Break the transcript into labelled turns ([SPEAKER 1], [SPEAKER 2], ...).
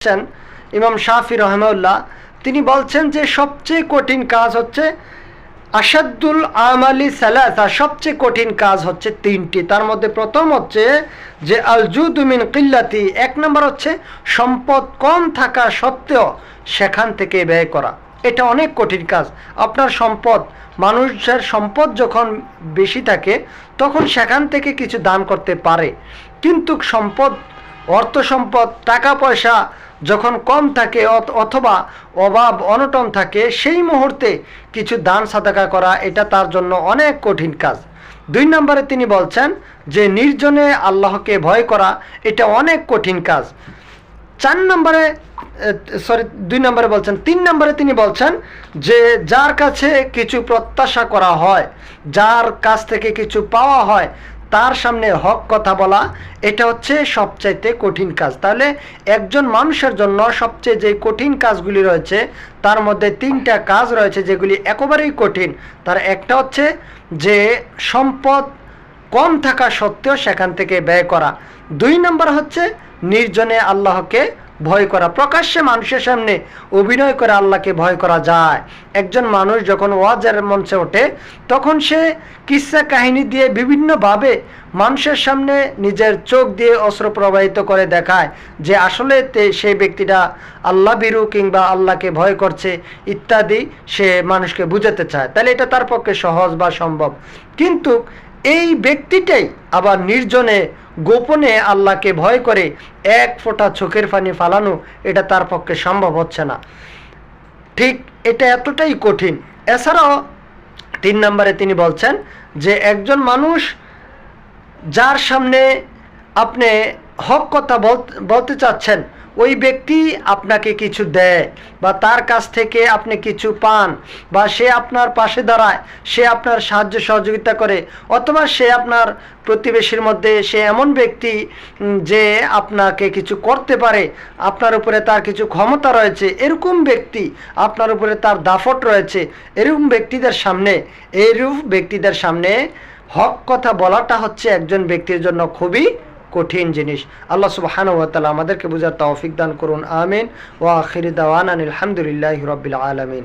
[SPEAKER 1] বলছেন ইমাম শাফি রহমাউল্লাহ, তিনি বলছেন যে সবচেয়ে কঠিন কাজ হচ্ছে আসাদুল আমালি সালাসা, সবচেয়ে কঠিন কাজ হচ্ছে তিনটি। তার মধ্যে প্রথম হচ্ছে যে আল জুদু মিন কিল্লাতি, এক নম্বর হচ্ছে সম্পদ কম থাকা সত্ত্বেও সেখান থেকে ব্যয় করা। এটা অনেক কঠিন কাজ। আপনার সম্পদ, মানুষের সম্পদ যখন বেশি থাকে তখন সেখান থেকে কিছু দান করতে পারে, কিন্তু সম্পদ, অর্থ সম্পদ, টাকা পয়সা যখন কম থাকে অথবা অভাব অনটন থাকে, সেই মুহূর্তে কিছু দান সাদাকা করা এটা তার জন্য অনেক কঠিন কাজ। 2 নম্বরে তিনি বলছেন যে নির্জনে আল্লাহকে ভয় করা, এটা অনেক কঠিন কাজ। 4 নম্বরে 2 নম্বরে বলছেন, 3 নম্বরে তিনি বলছেন যে যার কাছে কিছু প্রত্যাশা করা হয়, যার কাছ থেকে কিছু পাওয়া হয়, তার সামনে হক কথা বলা, এটা হচ্ছে সবচাইতে কঠিন কাজ। তাহলে একজন মানুষের জন্য সবচেয়ে যে কঠিন কাজগুলি রয়েছে তার মধ্যে 3টা কাজ রয়েছে যেগুলি একেবারেই কঠিন। তার একটা হচ্ছে যে সম্পদ কম থাকা সত্ত্বেও সেখান থেকে ব্যয় করা। 2 নম্বর হচ্ছে নির্জনে আল্লাহকে ভয় করা, প্রকাশ্যে মানুষের সামনে অভিনয় করে আল্লাহকে ভয় করা যায়। একজন মানুষ যখন ওয়াজের মঞ্চে ওঠে তখন সে কিসসা কাহিনী দিয়ে বিভিন্নভাবে মানুষের সামনে নিজের চোখ দিয়ে অশ্রু প্রবাহিত করে দেখায় যে আসলে সেই ব্যক্তিটা আল্লাহ ভীরু কিংবা আল্লাহকে ভয় করছে ইত্যাদি, সে মানুষকে বুঝাতে চায়। তাহলে এটা তার পক্ষে সহজ বা সম্ভব। কিন্তু এই ব্যক্তিটাই আবার নির্জনে গোপনে আল্লাহকে ভয় করে এক ফোঁটা চোখের পানি ফালানো, এটা তার পক্ষে সম্ভব হচ্ছে না। ঠিক এটা এতটাই কঠিন। এছাড়াও 3 নম্বরে তিনি বলছেন যে একজন মানুষ যার সামনে আপনি হক কথা বলতে চাচ্ছেন, ওই ব্যক্তি আপনাকে কিছু দেয় বা তার কাছ থেকে আপনি কিছু পান, বা সে আপনার পাশে দাঁড়ায়, সে আপনার সাহায্য সহযোগিতা করে, অথবা সে আপনার প্রতিবেশীর মধ্যে সে এমন ব্যক্তি যে আপনাকে কিছু করতে পারে, আপনার উপরে তার কিছু ক্ষমতা রয়েছে, এরকম ব্যক্তি, আপনার উপরে তার দাফট রয়েছে, এরকম ব্যক্তিদের সামনে হক কথা বলাটা হচ্ছে একজন ব্যক্তির জন্য খুবই কঠিন জিনিস। আল্লাহ সুবহানাহু ওয়া তাআলা আমাদেরকে বুঝার তৌফিক দান করুন। আমিন। ওয়া আখিরু দাওয়ানা আলহামদুলিল্লাহি রাব্বিল আলামিন।